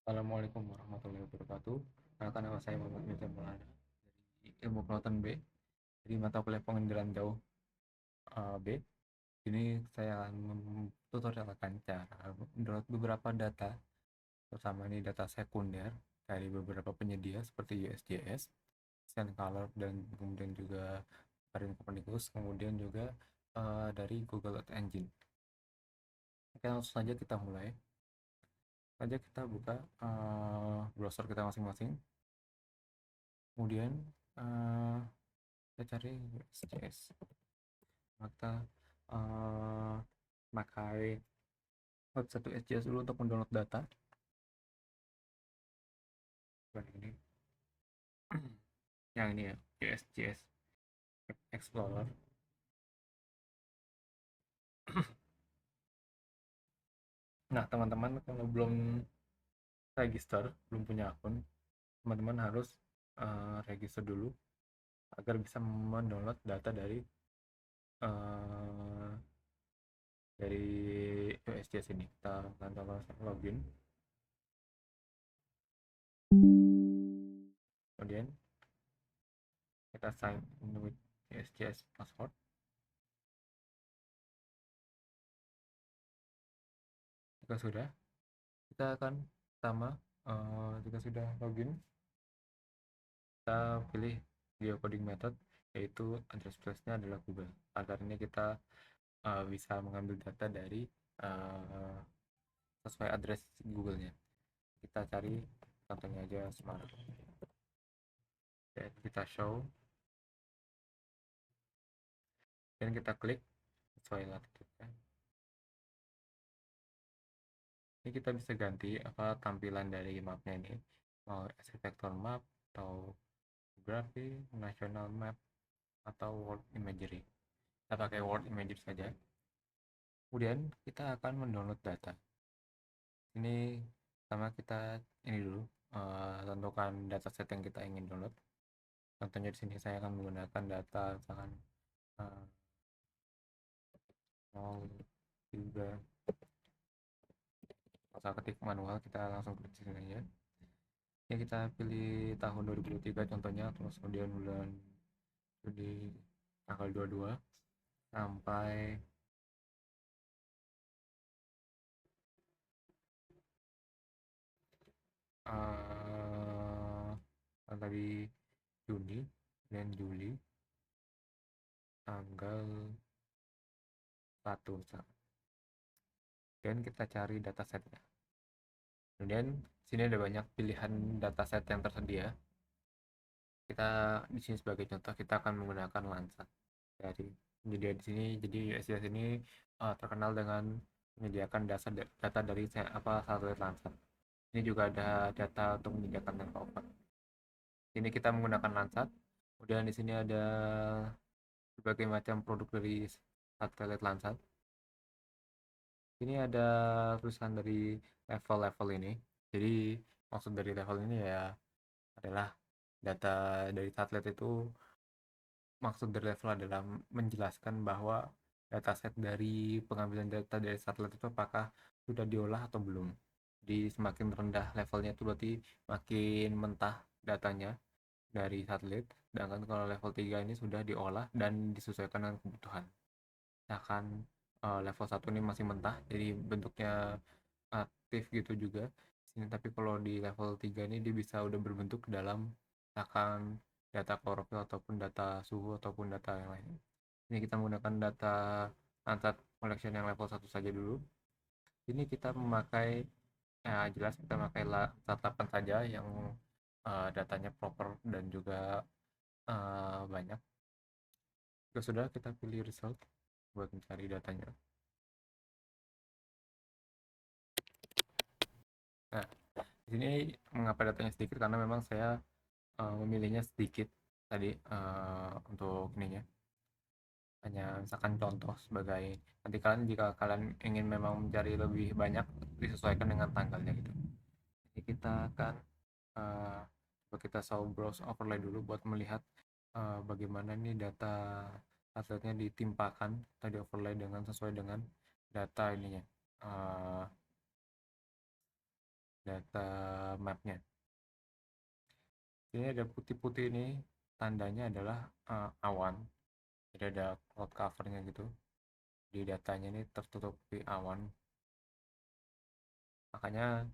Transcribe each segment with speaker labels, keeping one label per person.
Speaker 1: Assalamualaikum warahmatullahi wabarakatuh. Perkenalkan, nama saya Muhammad Mirza Maulana dari Ilmu Kelautan B, dari mata kuliah pengendaraan jauh B. Ini saya akan tutorialkan cara mendownload beberapa data, terutama ini data sekunder dari beberapa penyedia seperti USGS, SendColor, dan kemudian juga Copernicus, kemudian juga dari Google Earth Engine. Oke, langsung saja kita mulai. Saja kita buka browser kita masing-masing. Kemudian eh, kita cari USGS. Kita eh, pakai website USGS dulu untuk mendownload data. Bukan ini. Yang ini ya, USGS Explorer. Nah, teman-teman kalau belum register, belum punya akun, teman-teman harus register dulu agar bisa mendownload data eh, dari USGS ini. Kita langsung login. Kemudian kita sign in with USGS password. Jika sudah, kita akan pertama jika sudah login, kita pilih geocoding method, yaitu address place-nya adalah Google. Agar ini kita bisa mengambil data dari uh, sesuai address Google-nya. Kita cari contohnya aja Smart, dan kita show, dan kita klik sesuai latitude. Ini kita bisa ganti apa tampilan dari mapnya ini, mau vector map atau geography, national map, atau world imagery. Kita pakai world imagery saja. Kemudian kita akan mendownload data. Ini sama kita ini dulu, tentukan dataset yang kita ingin download. Contohnya di sini saya akan menggunakan data misalkan uh, 03. Kalau ketik manual, kita langsung klik sini aja. Ya, kita pilih tahun 2023 contohnya, terus kemudian bulan Juli tanggal 22 sampai uh, tadi Juni dan Juli tanggal 1. Dan kita cari datasetnya. Kemudian sini ada banyak pilihan dataset yang tersedia. Kita di sini sebagai contoh kita akan menggunakan Landsat dari penyedia di sini. Jadi USGS ini terkenal dengan menyediakan data dari satelit Landsat. Ini juga ada data untuk menyediakan data open. Ini kita menggunakan Landsat. Kemudian di sini ada berbagai macam produk dari satelit Landsat. Ini ada tulisan dari level-level ini. Jadi maksud dari level ini ya adalah data dari satelit itu, maksud dari level adalah menjelaskan bahwa dataset dari pengambilan data dari satelit itu apakah sudah diolah atau belum. Jadi semakin rendah levelnya itu berarti makin mentah datanya dari satelit. Sedangkan kalau level 3 ini sudah diolah dan disesuaikan dengan kebutuhan. Misalkan level 1 ini masih mentah, jadi bentuknya aktif gitu juga sini, tapi kalau di level 3 ini dia bisa udah berbentuk dalam misalkan data klorofil ataupun data suhu ataupun data yang lain. Ini kita menggunakan data Landsat collection yang level 1 saja dulu. Ini kita memakai jelas kita memakai tatapan saja yang datanya proper dan juga banyak. Jika sudah, kita pilih result buat mencari datanya. Nah, di sini mengapa datanya sedikit, karena memang saya memilihnya sedikit tadi untuk ininya, hanya misalkan contoh sebagai nanti kalian, jika kalian ingin memang mencari lebih banyak, disesuaikan dengan tanggalnya gitu. Jadi kita akan coba kita browse overlay dulu buat melihat bagaimana nih data asetnya ditimpakan tadi overlay dengan sesuai dengan data ininya, uh, data mapnya. Ini ada putih-putih ini tandanya adalah awan. Jadi ada cloud covernya gitu. Di datanya ini tertutupi awan. Makanya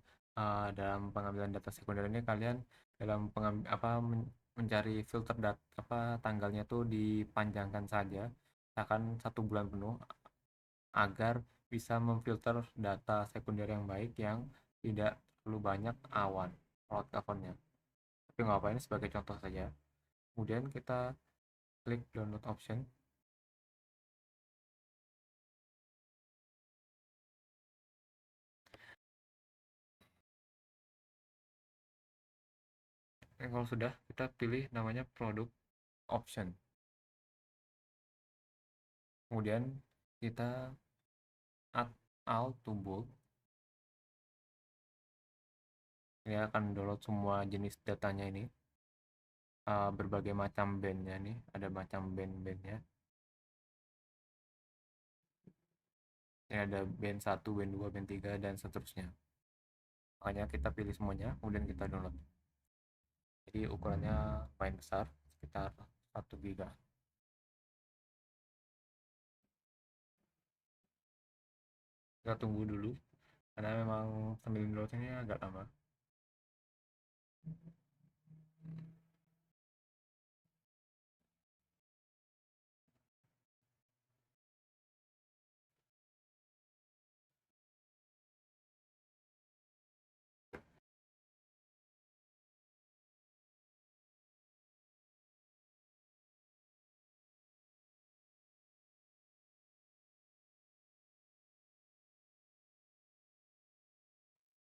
Speaker 1: dalam pengambilan data sekunder ini kalian dalam mencari filter data tanggalnya tuh dipanjangkan saja, akan 1 bulan penuh agar bisa memfilter data sekunder yang baik yang tidak terlalu banyak awan cloud covernya. Tapi nggak apa, ini sebagai contoh saja. Kemudian kita klik download option. Dan kalau sudah, kita pilih namanya product option. Kemudian kita add all to bulk. Ini akan download semua jenis datanya ini. Berbagai macam bandnya nih, ada macam band-bandnya. Ini ada band 1, band 2, band 3, dan seterusnya. Makanya kita pilih semuanya, kemudian kita download. Jadi ukurannya lumayan besar, sekitar 1 GB. Kita tunggu dulu, karena memang sambil download ini agak lama.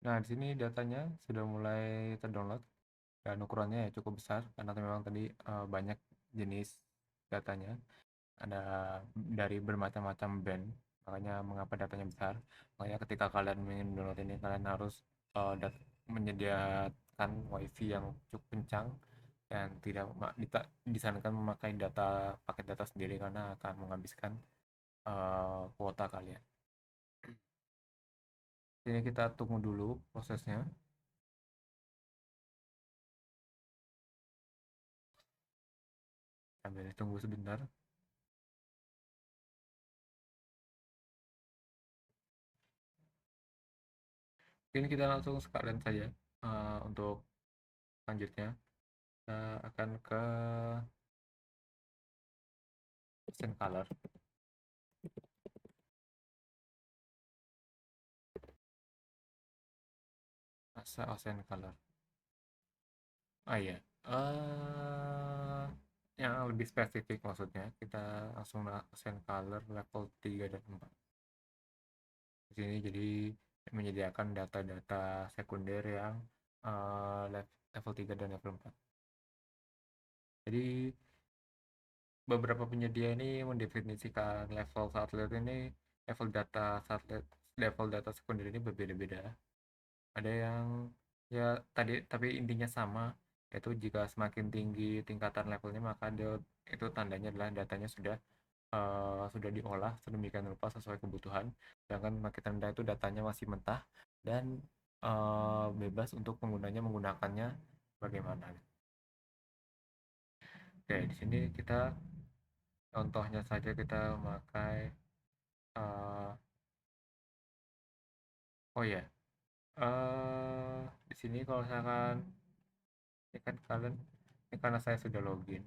Speaker 1: Nah, di sini datanya sudah mulai terdownload dan ukurannya ya cukup besar karena memang tadi banyak jenis datanya. Ada dari bermacam-macam band, makanya mengapa datanya besar. Makanya ketika kalian ingin download ini, kalian harus menyediakan wifi yang cukup kencang dan tidak disarankan memakai paket data sendiri karena akan menghabiskan kuota kalian. Ini kita tunggu dulu prosesnya. Sambil tunggu sebentar. Ini kita langsung sekalian saja untuk selanjutnya kita akan ke Ocean Color. Masa Ocean Color. Oh iya, yang lebih spesifik maksudnya kita langsung Ocean Color level 3 dan 4. Di sini jadi menyediakan data-data sekunder yang level 3 dan level 4. Jadi beberapa penyedia ini mendefinisikan level satelit ini, level data satelit, level data sekunder ini berbeda-beda. Ada yang ya tadi tapi intinya sama, yaitu jika semakin tinggi tingkatan levelnya maka itu tandanya adalah datanya sudah diolah sedemikian rupa sesuai kebutuhan, sedangkan makin rendah itu datanya masih mentah dan bebas untuk penggunanya menggunakannya bagaimana. Oke, di sini kita contohnya saja kita memakai oh ya, di sini kalau misalkan ini kan kalian, ini karena saya sudah login.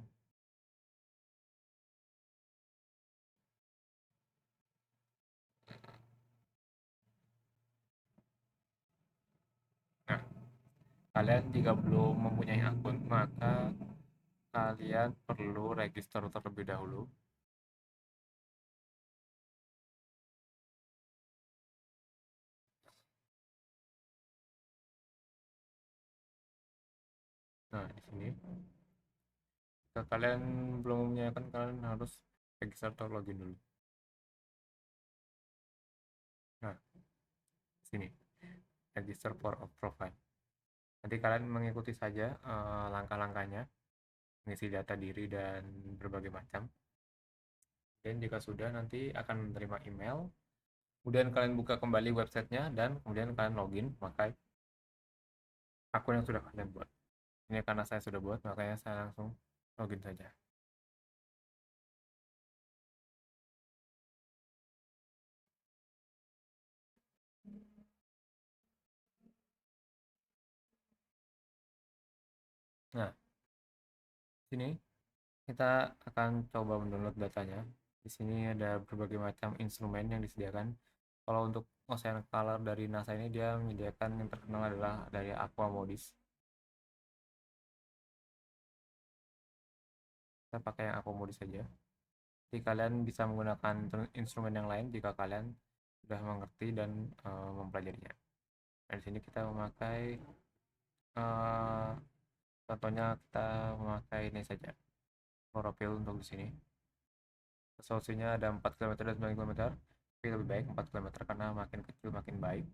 Speaker 1: Nah, kalian jika belum mempunyai akun maka kalian perlu register terlebih dahulu. Nah, di sini jika kalian belum mempunyai akun, kalian harus register atau login dulu. Nah, sini register for a profile. Nanti kalian mengikuti saja langkah-langkahnya, mengisi data diri dan berbagai macam. Dan jika sudah, nanti akan menerima email. Kemudian kalian buka kembali websitenya dan kemudian kalian login, pakai akun yang sudah kalian buat. Ini karena saya sudah buat, makanya saya langsung login saja. Nah, sini kita akan coba mendownload datanya. Di sini ada berbagai macam instrumen yang disediakan. Kalau untuk Ocean Color dari NASA ini dia menyediakan yang terkenal adalah dari Aqua Modis. Kita pakai yang Aqua Modis saja. Jadi kalian bisa menggunakan instrumen yang lain jika kalian sudah mengerti dan mempelajarinya. Nah, di sini kita memakai uh, contohnya kita memakai ini saja. Chlorophyll untuk di sini. Resolusinya ada 4 km dan 9 km. Tapi lebih baik 4 km karena makin kecil makin baik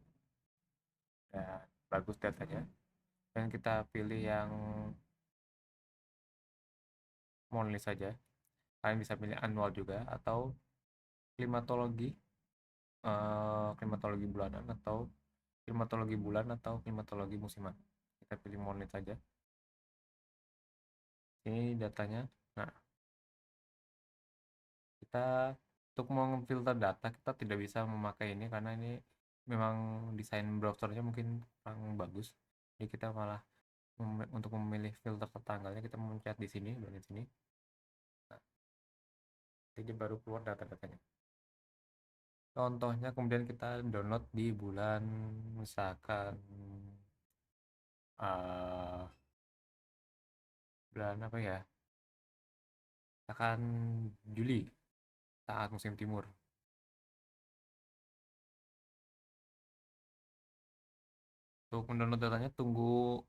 Speaker 1: dan bagus datanya. Dan kita pilih yang monthly saja. Kalian bisa pilih annual juga atau klimatologi, klimatologi bulanan atau klimatologi bulan atau klimatologi musiman. Kita pilih monthly saja. Ini datanya. Nah, kita untuk memfilter data kita tidak bisa memakai ini karena ini memang desain browsernya mungkin kurang bagus. Jadi kita malah untuk memilih filter tetanggalnya kita mencet di sini dan di sini. Nah, jadi baru keluar data-datanya. Contohnya kemudian kita download di bulan misalkan uh, bulan apa ya? Misalkan Juli saat musim timur. Untuk mendownload datanya tunggu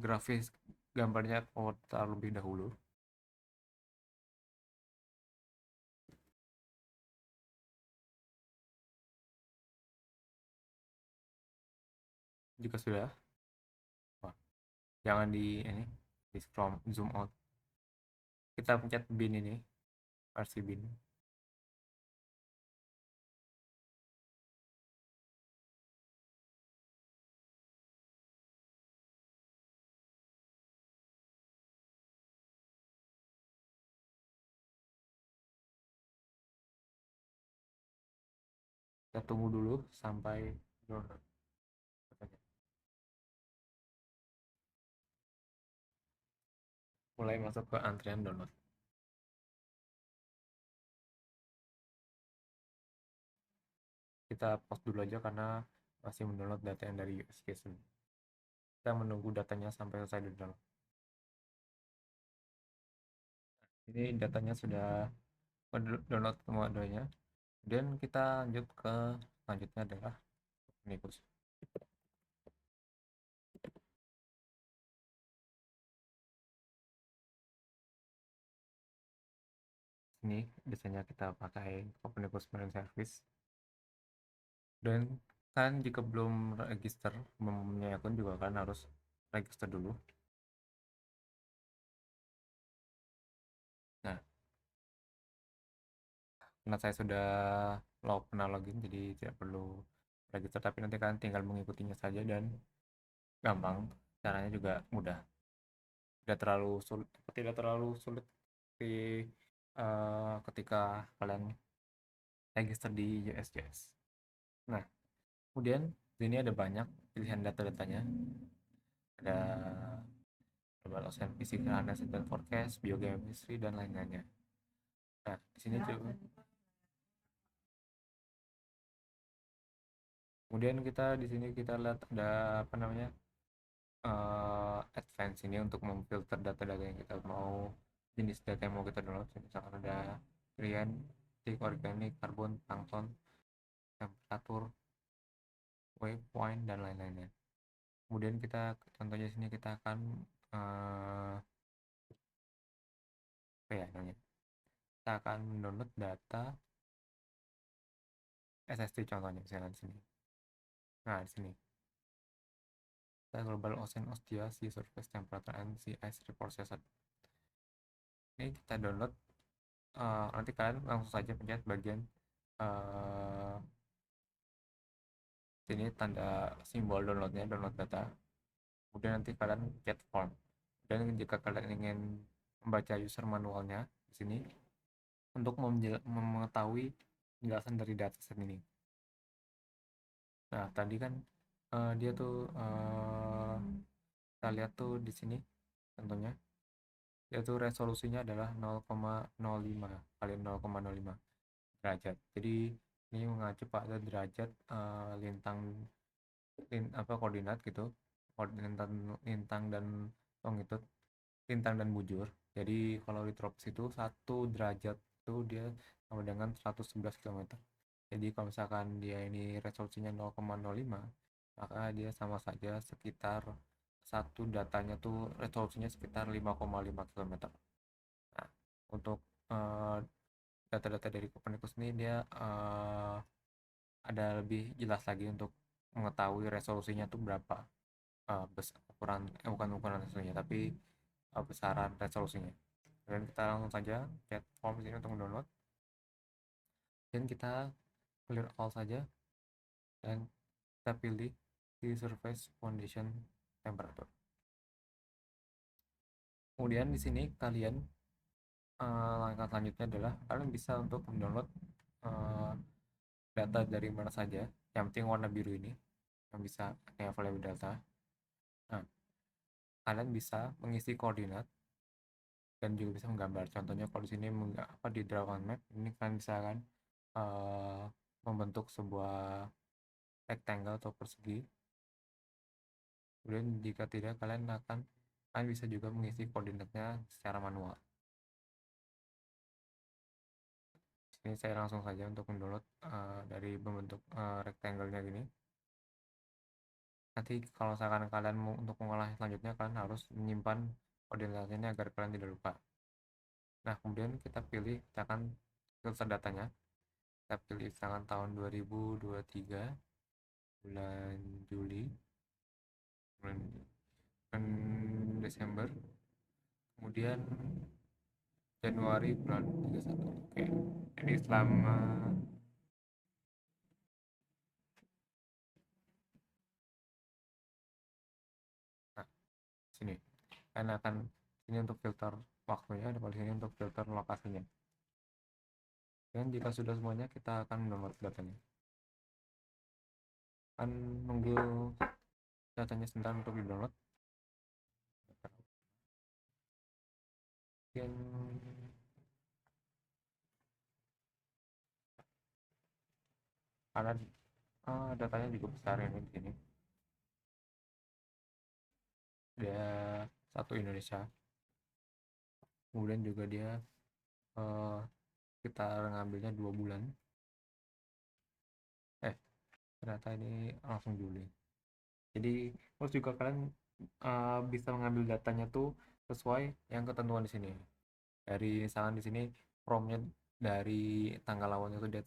Speaker 1: grafis gambarnya terlebih dahulu. Jika sudah, wah, jangan di scroll zoom out. Kita pencet bin ini, versi bin. Kita tunggu dulu sampai download. Mulai masuk ke antrian download. Kita pause dulu aja karena masih mendownload data yang dari USGS. Kita menunggu datanya sampai selesai di download. Ini datanya sudah download semua datanya. Kemudian kita lanjut ke selanjutnya adalah Copernicus. Ini biasanya kita pakai Copernicus Marine Service. Dan kan jika belum register, belum punya akun juga kan harus register dulu. Nah, karena saya sudah pernah login jadi tidak perlu register, tapi nanti kalian tinggal mengikutinya saja dan gampang, caranya juga mudah, tidak terlalu sulit di ketika kalian register di USGS. Nah, kemudian di sini ada banyak pilihan data-datanya, ada global ocean physical analysis dan forecast, biochemistry dan lain-lainnya. Nah, di sini juga kemudian di sini kita lihat ada apa namanya, advance ini untuk memfilter data-data yang kita mau, jenis data yang mau kita download. Misalkan ada harian, organik, karbon, plankton, temperatur, waypoint dan lain-lainnya. Kemudian kita contohnya sini kita akan apa ya namanya, kita akan download data SST contohnya misalnya di sini. Nah, di sini kita global ocean ostia sea surface temperature and sea ice report session. Ini kita download, nanti kalian langsung saja pencet bagian uh, sini tanda simbol downloadnya, download data. kemudian nanti kalian get form. Dan jika kalian ingin membaca user manualnya di sini untuk mengetahui penjelasan dari dataset ini. Nah, tadi kan dia tuh kita lihat tuh di sini contohnya yaitu resolusinya adalah 0,05 kali 0,05 derajat. Jadi ini mengacu pada derajat lintang koordinat gitu, koordinat lintang dan longitud, lintang dan bujur. Jadi kalau di tropis itu 1 derajat itu dia sama dengan 111 km. Jadi kalau misalkan dia ini resolusinya 0,05, maka dia sama saja sekitar satu datanya tuh resolusinya sekitar 5,5 km. Nah, untuk eh, data-data dari Copernicus ini dia ada lebih jelas lagi untuk mengetahui resolusinya tuh berapa, ukuran bukan ukuran resolusinya tapi besaran resolusinya. Dan kita langsung saja get form ini untuk mendownload dan kita clear all saja dan kita pilih di surface foundation temperature. Kemudian di sini kalian langkah selanjutnya adalah kalian bisa untuk mendownload data dari mana saja, yang penting warna biru ini yang bisa available data. Nah, kalian bisa mengisi koordinat dan juga bisa menggambar. Contohnya kalau di sini di draw on map ini kalian bisa kan membentuk sebuah rectangle atau persegi. Kemudian jika tidak kalian bisa juga mengisi koordinatnya secara manual. Ini saya langsung saja untuk mendownload dari membentuk rectangle-nya gini. Nanti kalau misalkan kalian mau untuk mengolah selanjutnya, kalian harus menyimpan koordinatnya agar kalian tidak lupa. Nah, kemudian kita akan filter datanya. Kita pilih misalkan tahun 2023 bulan Juli, bulan Desember, kemudian Januari bulan 31. Oke. Jadi selama nah, sini kalian akan ini untuk filter waktunya, dan di sini untuk filter lokasinya. Dan jika sudah semuanya, kita akan download datanya. Akan nunggu datanya sebentar untuk di download. Dan karena datanya juga besar ini di sini. Dia satu Indonesia. Kemudian juga dia kita ngambilnya 2 bulan. Ternyata ini langsung Juli. Jadi terus juga kalian bisa mengambil datanya tuh sesuai yang ketentuan di sini. Dari misalkan di sini promnya dari tanggal awalnya itu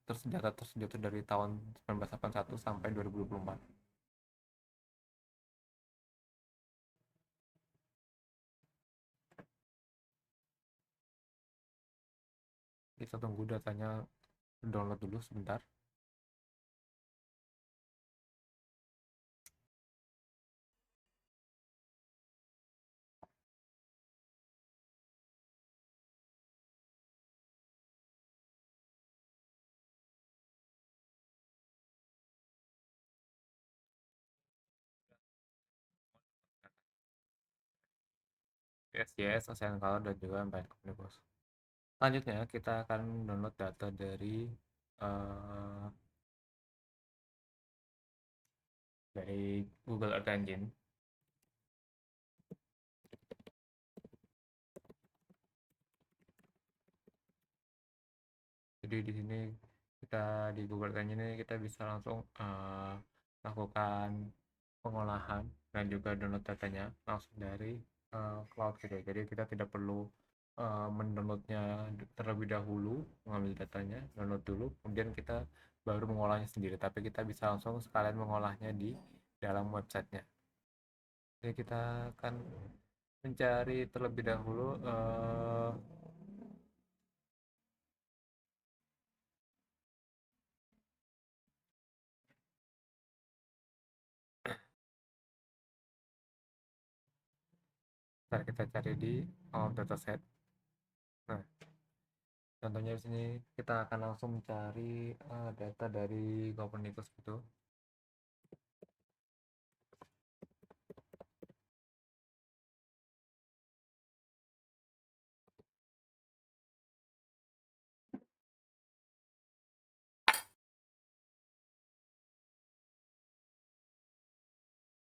Speaker 1: tersedia tuh dari tahun 1981 sampai 2024. Kita tunggu datanya download dulu sebentar. Yes, Ocean Color dan juga Mbak Omnibus. Selanjutnya kita akan download data dari Google Earth Engine. Jadi di sini di Google Earth Engine ini kita bisa langsung lakukan pengolahan dan juga download datanya langsung dari cloud gitu. Jadi kita tidak perlu mendownloadnya terlebih dahulu, mengambil datanya, download dulu, kemudian kita baru mengolahnya sendiri. Tapi kita bisa langsung sekalian mengolahnya di dalam websitenya. Jadi kita akan mencari terlebih dahulu Ntar kita cari di all dataset. Nah, contohnya di sini kita akan langsung mencari data dari Copernicus gitu.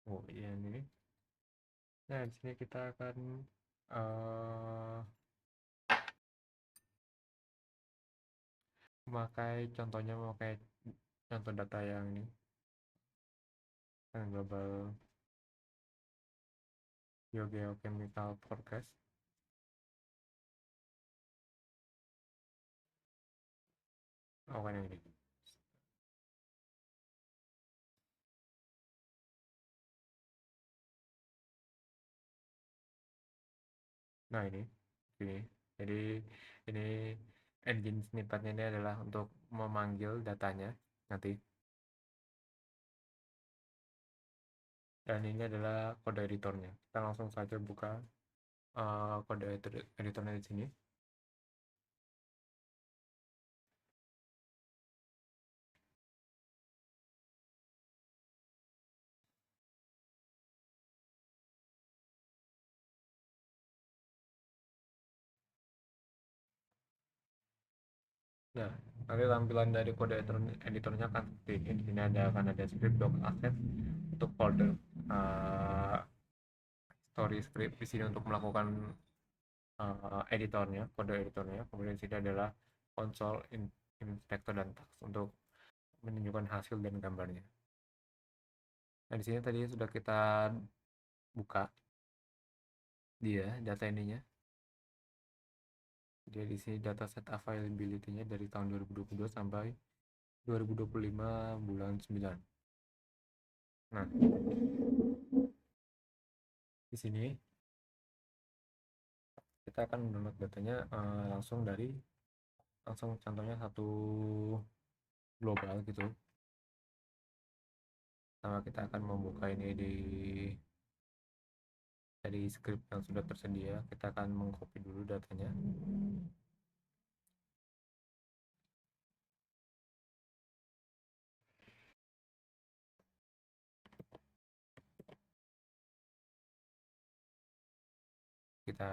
Speaker 1: Oh iya ini. Nah, di sini kita akan uh, memakai contoh data yang ini, yang global geochemical forecast. Oh kan yang ini. Nah ini. Jadi ini engine snippetnya ini adalah untuk memanggil datanya nanti. Dan ini adalah kode editornya. Kita langsung saja buka kode editornya di sini. Nah, nanti tampilan dari kode editornya akan seperti ini. Di sini akan ada script doc asset untuk folder story script di sini untuk melakukan editornya, kode editornya. Kemudian di sini adalah console inspector dan task untuk menunjukkan hasil dan gambarnya. Nah, di sini tadi sudah kita buka dia data ininya. Jadi di sini dataset availability-nya dari tahun 2022 sampai 2025 bulan 9. Nah, di sini kita akan mendownload datanya langsung contohnya satu global gitu. Sama kita akan membuka ini dari script yang sudah tersedia. Kita akan mengcopy dulu datanya. Kita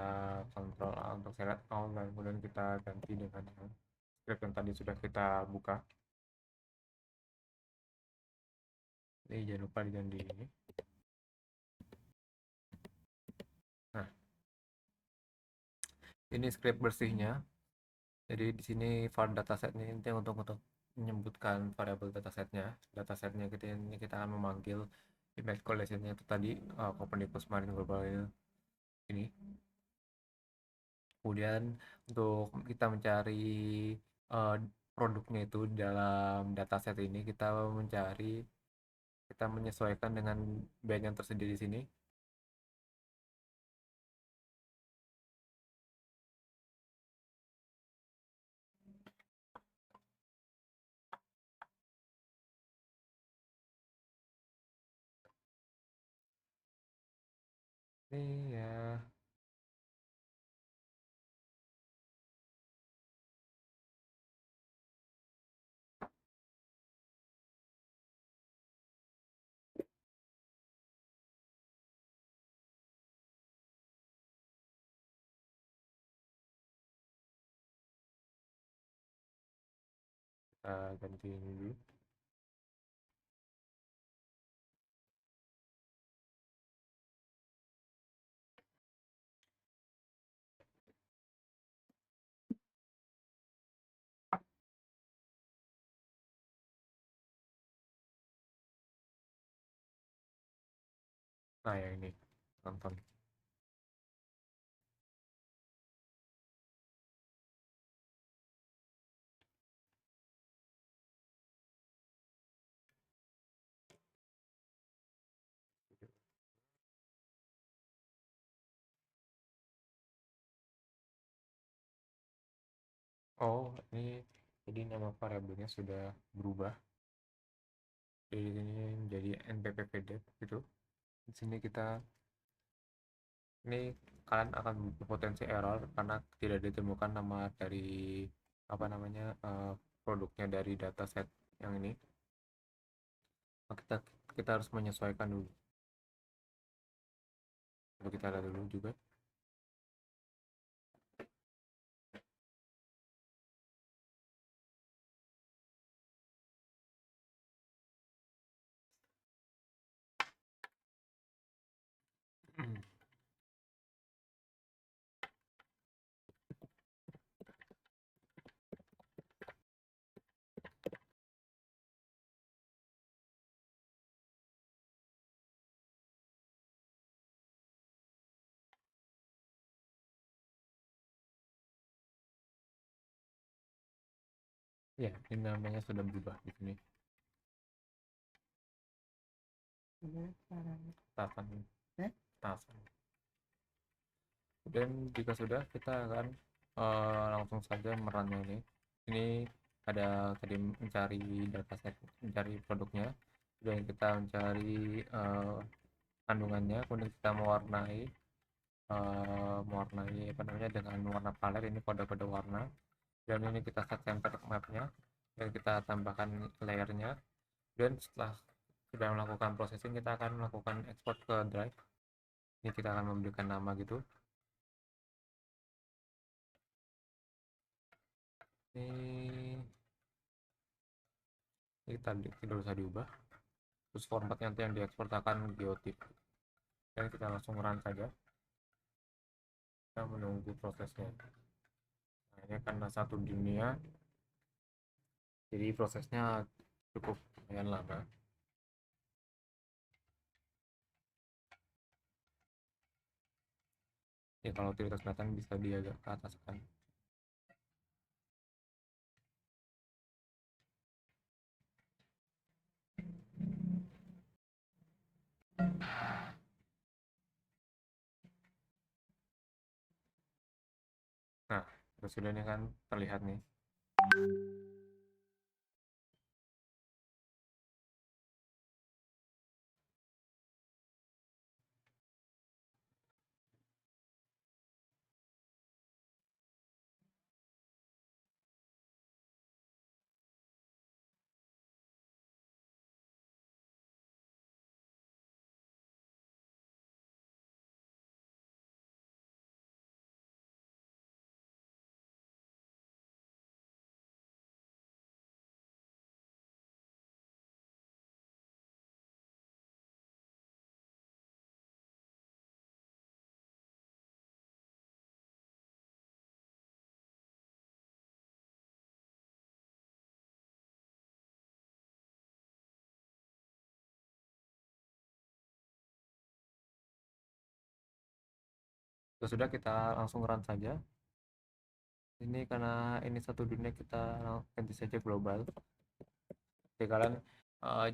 Speaker 1: kontrol untuk select all dan kemudian kita ganti dengan script yang tadi sudah kita buka. Ini jangan lupa diganti ini. Nah, ini script bersihnya. Jadi di sini var datasetnya ini untuk menyebutkan variabel datasetnya. Datasetnya kita akan memanggil image collectionnya itu tadi Copernicus Marine Global ini. Kemudian untuk kita mencari uh, produknya itu dalam dataset ini kita menyesuaikan dengan band yang tersedia di sini. Ini ya kita ganti ini dulu. Nah, yang ini tonton. Oh, ini jadi nama variabelnya sudah berubah. Jadi ini menjadi nppd gitu. Di sini kita ini kalian akan berpotensi error karena tidak ditemukan nama dari apa namanya produknya dari dataset yang ini. Maka kita harus menyesuaikan dulu. Coba kita lihat dulu juga. Ya, ini namanya sudah berubah di sini. Tasan. Tasan. Dan jika sudah, kita akan langsung saja merannya ini. Ini ada tadi mencari dataset, mencari produknya, dan kita mencari kandungannya, kemudian kita mewarnai apa namanya dengan warna palet, ini kode-kode warna, dan ini kita set center mapnya, dan kita tambahkan layernya, dan setelah sudah melakukan processing kita akan melakukan export ke drive. Ini kita akan memberikan nama gitu. Ini kita tidak usah diubah, terus formatnya nanti yang diekspor akan geotip, dan kita langsung run saja, kita menunggu prosesnya. Nah, ini karena satu dunia jadi prosesnya cukup lumayan lama. Ya kalau tidak kelihatan bisa dia agak ke atas kan. Nah, sudah ini kan terlihat nih. Sudah kita langsung run saja. Ini karena ini satu dunia, kita ganti saja global. Jadi kalian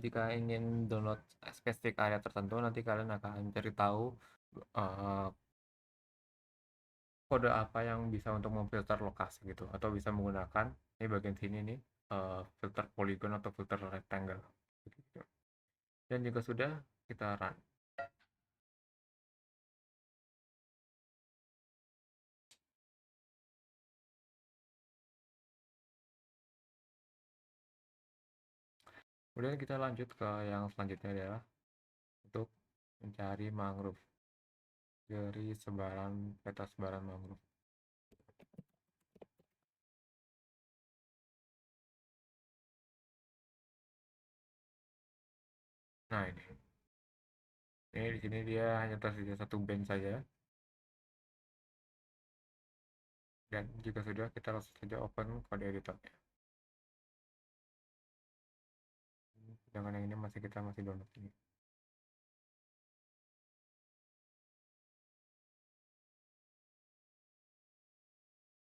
Speaker 1: jika ingin download spesifik area tertentu, nanti kalian akan cari tahu uh, kode apa yang bisa untuk memfilter lokasi gitu, atau bisa menggunakan ini bagian sini nih, filter polygon atau filter rectangle gitu. Dan jika sudah, kita run. Kemudian kita lanjut ke yang selanjutnya adalah untuk mencari mangrove dari peta sebaran mangrove. Nah ini di sini dia hanya tersedia satu band saja, dan jika sudah kita langsung saja open kode editornya. Sedangkan yang ini kita masih download ini.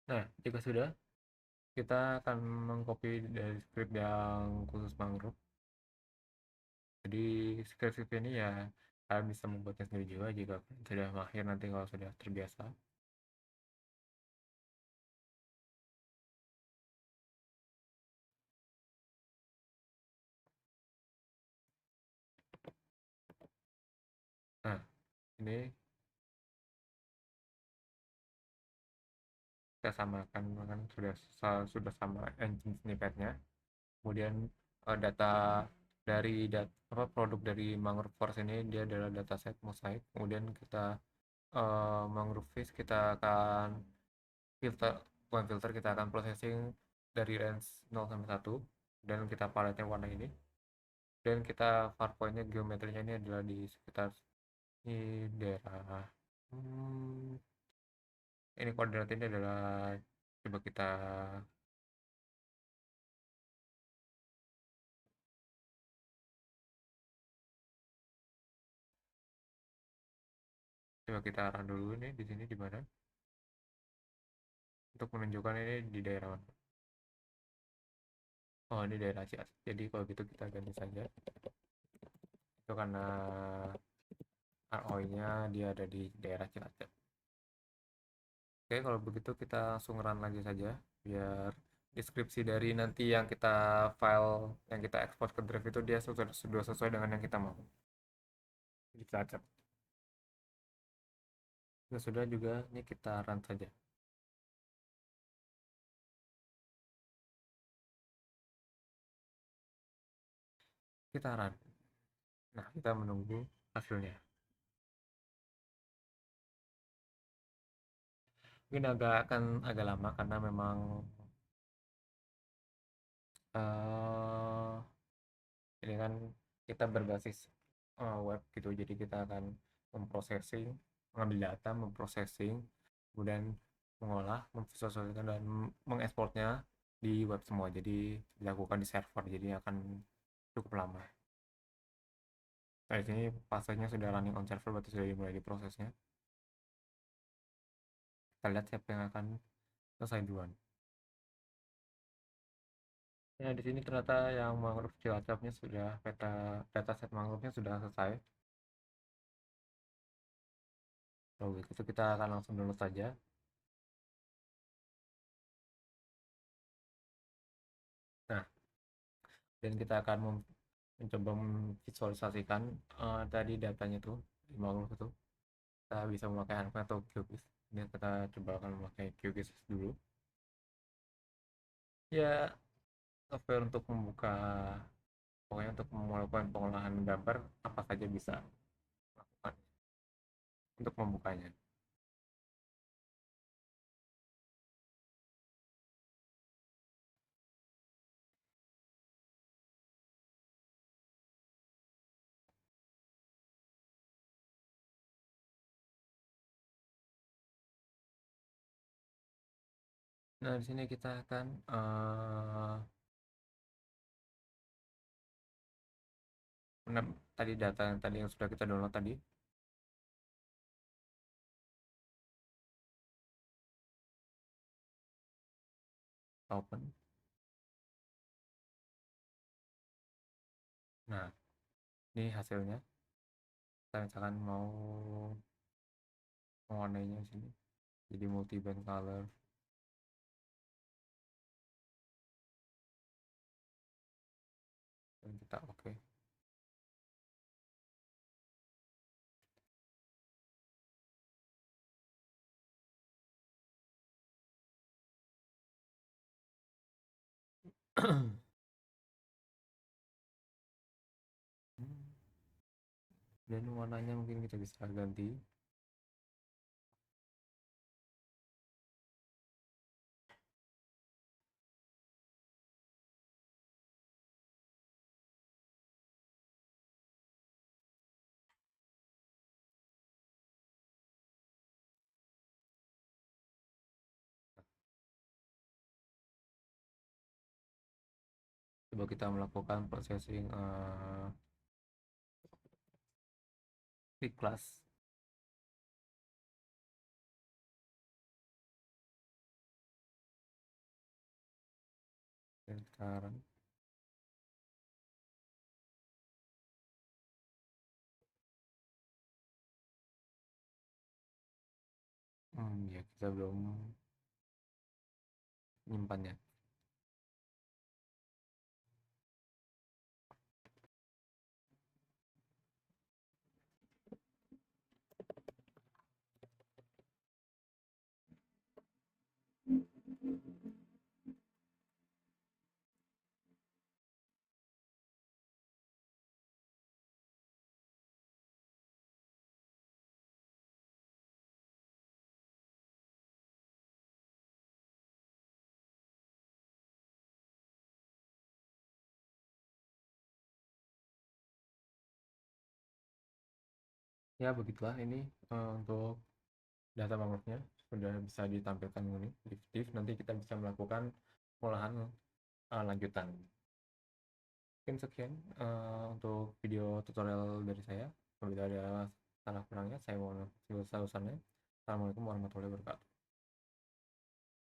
Speaker 1: Nah jika sudah, kita akan mengcopy dari script yang khusus mangrove. Jadi script ini ya kalian bisa membuatnya sendiri juga jika sudah mahir nanti kalau sudah terbiasa. Nah ini kita samakan kan sudah sama engine snippetnya. Kemudian data dari produk dari Mangrove Forest ini dia adalah dataset Mosaic. Kemudian kita Mangrove Fish kita akan filter, bukan filter, kita akan processing dari range 0 sampai 1 dan kita paletnya warna ini, dan kita far pointnya geometrinya ini adalah di sekitar di daerah ini koordinat ini adalah, coba kita arah dulu ini di sini di mana untuk menunjukkan ini di daerah mana. Oh, ini daerah Ciamis. Jadi kalau gitu kita ganti saja. Itu karena ROI-nya dia ada di daerah Cilacap. Oke, kalau begitu kita langsung run lagi saja biar deskripsi dari nanti yang kita file yang kita ekspor ke Drive itu dia sudah sesuai dengan yang kita mau di Cilacap. Nah, sudah juga ini kita run saja. Kita run. Nah, kita menunggu hasilnya. Mungkin akan agak lama karena memang uh, ini kan kita berbasis web gitu, jadi kita akan memprocessing, mengambil data, memprocessing, kemudian mengolah, memvisualisasikan dan mengekspornya di web semua, jadi dilakukan di server, jadi akan cukup lama. Nah, di sini fasenya sudah running on server, berarti sudah dimulai di prosesnya. Kita lihat siapa yang akan selesai duluan. Ya, di sini ternyata yang mangrove Cilacapnya sudah dataset mangrove-nya sudah selesai. Kalau begitu kita akan langsung download saja. Nah, dan kita akan mencoba memvisualisasikan tadi datanya tuh di mangrove itu. Kita bisa memakai Handpan atau QGIS. Ini kita coba akan memakai QGIS dulu. Ya, software untuk membuka, pokoknya untuk melakukan pengolahan gambar apa saja bisa lakukan untuk membukanya. Nah, di sini kita akan tadi data yang tadi yang sudah kita download tadi, open. Nah, ini hasilnya. Kita misalkan mau mewarnainya di sini, jadi multi band color. Dan kita oke. Dan warnanya mungkin kita bisa ganti. Coba kita melakukan processing di kelas. Dan sekarang ya kita belum menyimpannya. Ya begitulah ini untuk data mangrove-nya sudah bisa ditampilkan ini deskriptif. Nanti kita bisa melakukan pengolahan lanjutan. Mungkin sekian untuk video tutorial dari saya. Apabila ada salah kurangnya, saya mohon maaf sebesar-besarnya. Assalamualaikum warahmatullahi wabarakatuh.